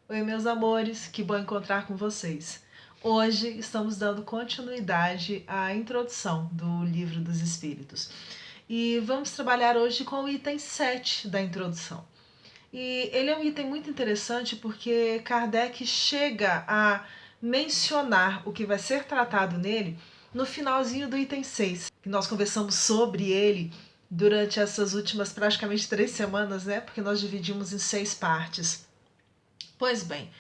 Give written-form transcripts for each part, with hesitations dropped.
Oi, meus amores, que bom encontrar com vocês. Hoje estamos dando continuidade à introdução do Livro dos Espíritos e vamos trabalhar hoje com o item 7 da introdução. E ele é um item muito interessante porque Kardec chega a mencionar o que vai ser tratado nele no finalzinho do item 6, que nós conversamos sobre ele durante essas últimas praticamente 3 semanas, né? Porque nós dividimos em 6 partes. Pois bem,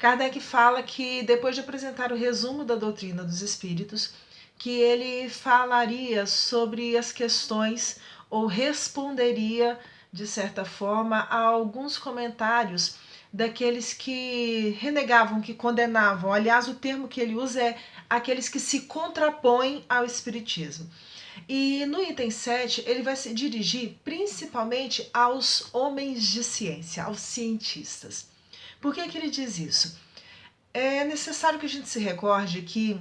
Kardec fala que depois de apresentar o resumo da doutrina dos espíritos, que ele falaria sobre as questões ou responderia, de certa forma, a alguns comentários daqueles que renegavam, que condenavam. Aliás, o termo que ele usa é aqueles que se contrapõem ao espiritismo. E no item 7, ele vai se dirigir principalmente aos homens de ciência, aos cientistas. Por que ele diz isso? É necessário que a gente se recorde que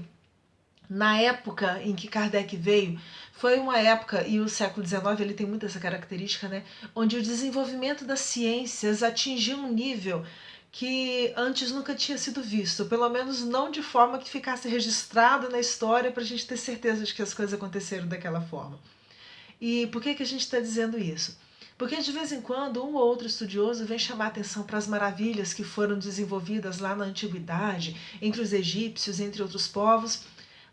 na época em que Kardec veio, foi uma época, e o século XIX ele tem muito essa característica, né, onde o desenvolvimento das ciências atingiu um nível que antes nunca tinha sido visto, pelo menos não de forma que ficasse registrado na história para a gente ter certeza de que as coisas aconteceram daquela forma. E por que a gente está dizendo isso? Porque de vez em quando um ou outro estudioso vem chamar atenção para as maravilhas que foram desenvolvidas lá na antiguidade, entre os egípcios, entre outros povos,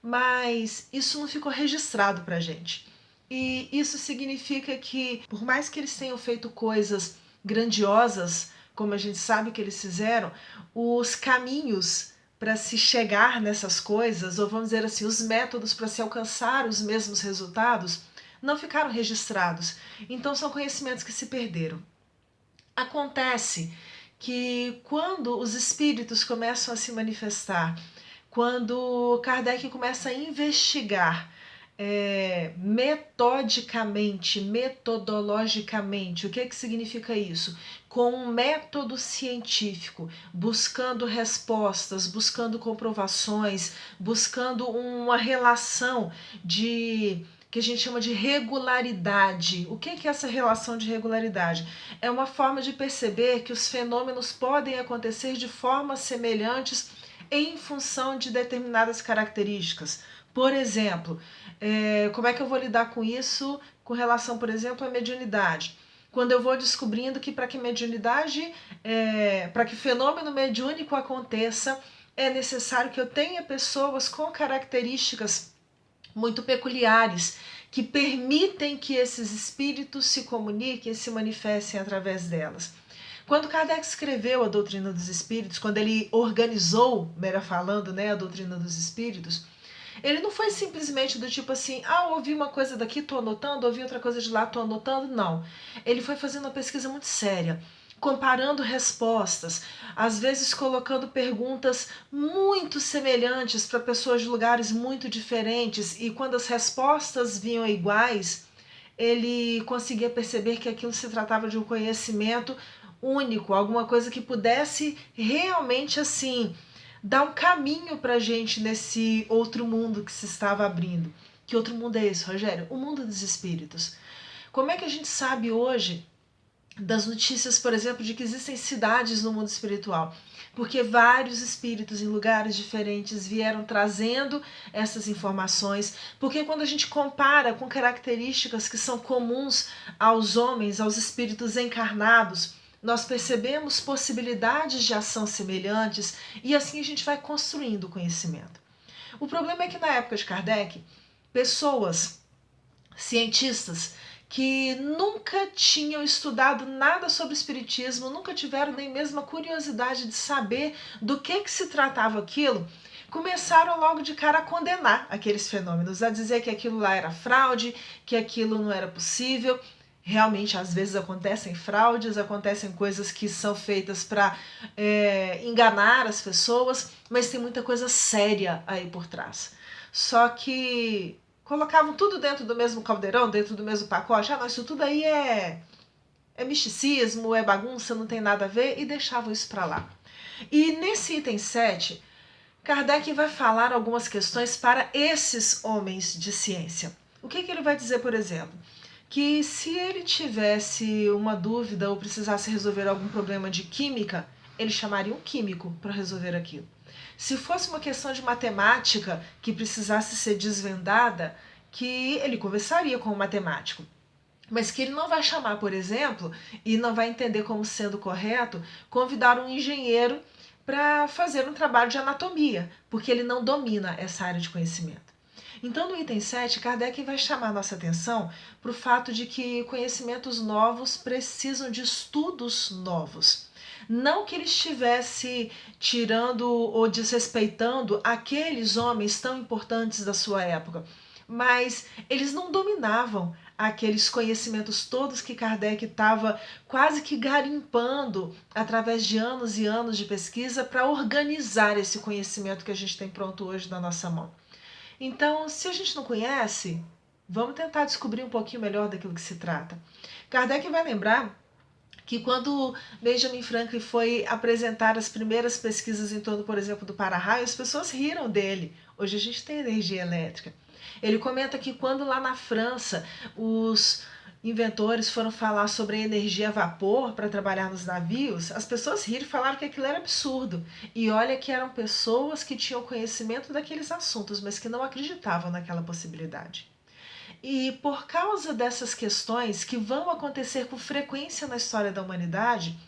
mas isso não ficou registrado para a gente. E isso significa que, por mais que eles tenham feito coisas grandiosas, como a gente sabe que eles fizeram, os caminhos para se chegar nessas coisas, ou vamos dizer assim, os métodos para se alcançar os mesmos resultados, não ficaram registrados. Então são conhecimentos que se perderam. Acontece que quando os espíritos começam a se manifestar, quando Kardec começa a investigar metodicamente, metodologicamente, o que significa isso? Com um método científico, buscando respostas, buscando comprovações, buscando uma relação de que a gente chama de regularidade. O que é essa relação de regularidade? É uma forma de perceber que os fenômenos podem acontecer de formas semelhantes em função de determinadas características. Por exemplo, como é que eu vou lidar com isso com relação, por exemplo, à mediunidade? Quando eu vou descobrindo que para que mediunidade, para que fenômeno mediúnico aconteça, é necessário que eu tenha pessoas com características muito peculiares que permitem que esses espíritos se comuniquem e se manifestem através delas. Quando Kardec escreveu a doutrina dos espíritos, quando ele organizou, melhor falando, né, a doutrina dos espíritos, ele não foi simplesmente do tipo assim, ouvi uma coisa daqui, estou anotando, ouvi outra coisa de lá, estou anotando. Não. Ele foi fazendo uma pesquisa muito séria, comparando respostas, às vezes colocando perguntas muito semelhantes para pessoas de lugares muito diferentes, e quando as respostas vinham iguais, ele conseguia perceber que aquilo se tratava de um conhecimento único, alguma coisa que pudesse realmente assim dar um caminho para a gente nesse outro mundo que se estava abrindo. Que outro mundo é esse, Rogério? O mundo dos espíritos. Como é que a gente sabe hoje das notícias, por exemplo, de que existem cidades no mundo espiritual? Porque vários espíritos em lugares diferentes vieram trazendo essas informações, porque quando a gente compara com características que são comuns aos homens, aos espíritos encarnados, nós percebemos possibilidades de ação semelhantes e assim a gente vai construindo o conhecimento. O problema é que na época de Kardec, pessoas, cientistas, que nunca tinham estudado nada sobre espiritismo, nunca tiveram nem mesmo a curiosidade de saber do que se tratava aquilo, começaram logo de cara a condenar aqueles fenômenos, a dizer que aquilo lá era fraude, que aquilo não era possível. Realmente, às vezes acontecem fraudes, acontecem coisas que são feitas para enganar as pessoas, mas tem muita coisa séria aí por trás. Só que colocavam tudo dentro do mesmo caldeirão, dentro do mesmo pacote. Não, isso tudo aí é misticismo, é bagunça, não tem nada a ver, e deixavam isso para lá. E nesse item 7, Kardec vai falar algumas questões para esses homens de ciência. O que ele vai dizer, por exemplo? Que se ele tivesse uma dúvida ou precisasse resolver algum problema de química, ele chamaria um químico para resolver aquilo. Se fosse uma questão de matemática que precisasse ser desvendada, que ele conversaria com o matemático. Mas que ele não vai chamar, por exemplo, e não vai entender como sendo correto, convidar um engenheiro para fazer um trabalho de anatomia, porque ele não domina essa área de conhecimento. Então, no item 7, Kardec vai chamar nossa atenção para o fato de que conhecimentos novos precisam de estudos novos. Não que ele estivesse tirando ou desrespeitando aqueles homens tão importantes da sua época, mas eles não dominavam aqueles conhecimentos todos que Kardec estava quase que garimpando através de anos e anos de pesquisa para organizar esse conhecimento que a gente tem pronto hoje na nossa mão. Então, se a gente não conhece, vamos tentar descobrir um pouquinho melhor daquilo que se trata. Kardec vai lembrar que quando Benjamin Franklin foi apresentar as primeiras pesquisas em torno, por exemplo, do para-raio, as pessoas riram dele. Hoje a gente tem energia elétrica. Ele comenta que quando lá na França os inventores foram falar sobre a energia a vapor para trabalhar nos navios, as pessoas riram e falaram que aquilo era absurdo. E olha que eram pessoas que tinham conhecimento daqueles assuntos, mas que não acreditavam naquela possibilidade. E por causa dessas questões que vão acontecer com frequência na história da humanidade,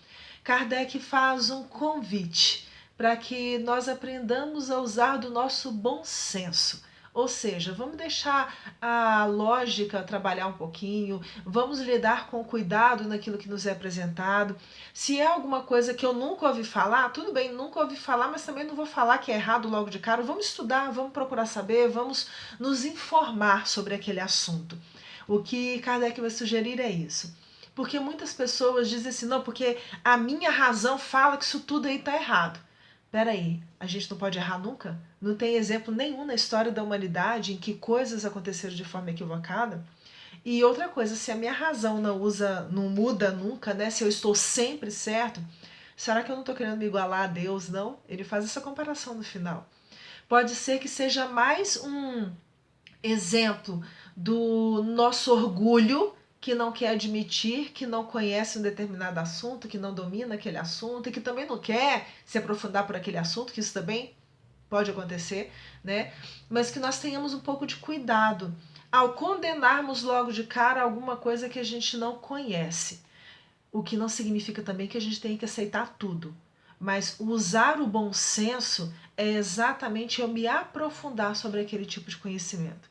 Kardec faz um convite para que nós aprendamos a usar do nosso bom senso. Ou seja, vamos deixar a lógica trabalhar um pouquinho, vamos lidar com cuidado naquilo que nos é apresentado. Se é alguma coisa que eu nunca ouvi falar, tudo bem, nunca ouvi falar, mas também não vou falar que é errado logo de cara. Vamos estudar, vamos procurar saber, vamos nos informar sobre aquele assunto. O que Kardec vai sugerir é isso. Porque muitas pessoas dizem assim, não, porque a minha razão fala que isso tudo aí está errado. Peraí, a gente não pode errar nunca? Não tem exemplo nenhum na história da humanidade em que coisas aconteceram de forma equivocada? E outra coisa, se a minha razão não muda nunca, né? Se eu estou sempre certo, será que eu não estou querendo me igualar a Deus, não? Ele faz essa comparação no final. Pode ser que seja mais um exemplo do nosso orgulho, que não quer admitir que não conhece um determinado assunto, que não domina aquele assunto e que também não quer se aprofundar por aquele assunto, que isso também pode acontecer, né? Mas que nós tenhamos um pouco de cuidado ao condenarmos logo de cara alguma coisa que a gente não conhece. O que não significa também que a gente tem que aceitar tudo. Mas usar o bom senso é exatamente eu me aprofundar sobre aquele tipo de conhecimento.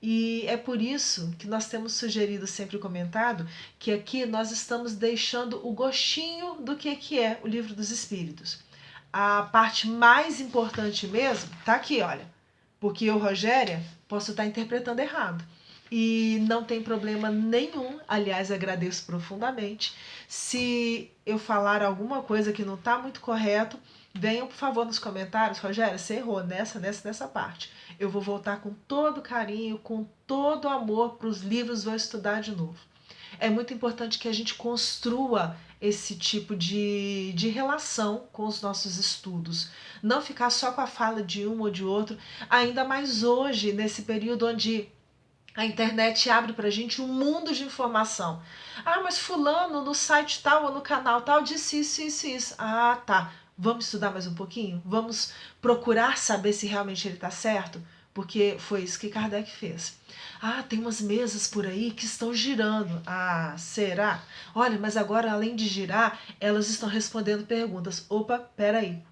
E é por isso que nós temos sugerido, sempre comentado, que aqui nós estamos deixando o gostinho do que é o Livro dos Espíritos. A parte mais importante mesmo tá aqui, olha. Porque eu, Rogéria, posso estar interpretando errado. E não tem problema nenhum, aliás, agradeço profundamente. Se eu falar alguma coisa que não está muito correto, venham, por favor, nos comentários. Rogério, você errou nessa parte. Eu vou voltar com todo carinho, com todo amor para os livros, vou estudar de novo. É muito importante que a gente construa esse tipo de relação com os nossos estudos. Não ficar só com a fala de um ou de outro, ainda mais hoje, nesse período onde a internet abre para a gente um mundo de informação. Ah, mas fulano no site tal ou no canal tal disse isso, isso, isso. Ah, tá. Vamos estudar mais um pouquinho? Vamos procurar saber se realmente ele está certo? Porque foi isso que Kardec fez. Ah, tem umas mesas por aí que estão girando. Ah, será? Olha, mas agora além de girar, elas estão respondendo perguntas. Opa, peraí.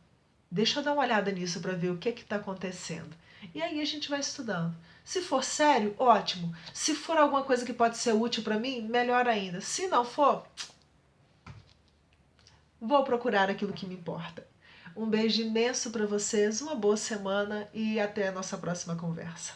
Deixa eu dar uma olhada nisso para ver o que está acontecendo. E aí a gente vai estudando. Se for sério, ótimo. Se for alguma coisa que pode ser útil para mim, melhor ainda. Se não for, vou procurar aquilo que me importa. Um beijo imenso para vocês, uma boa semana e até a nossa próxima conversa.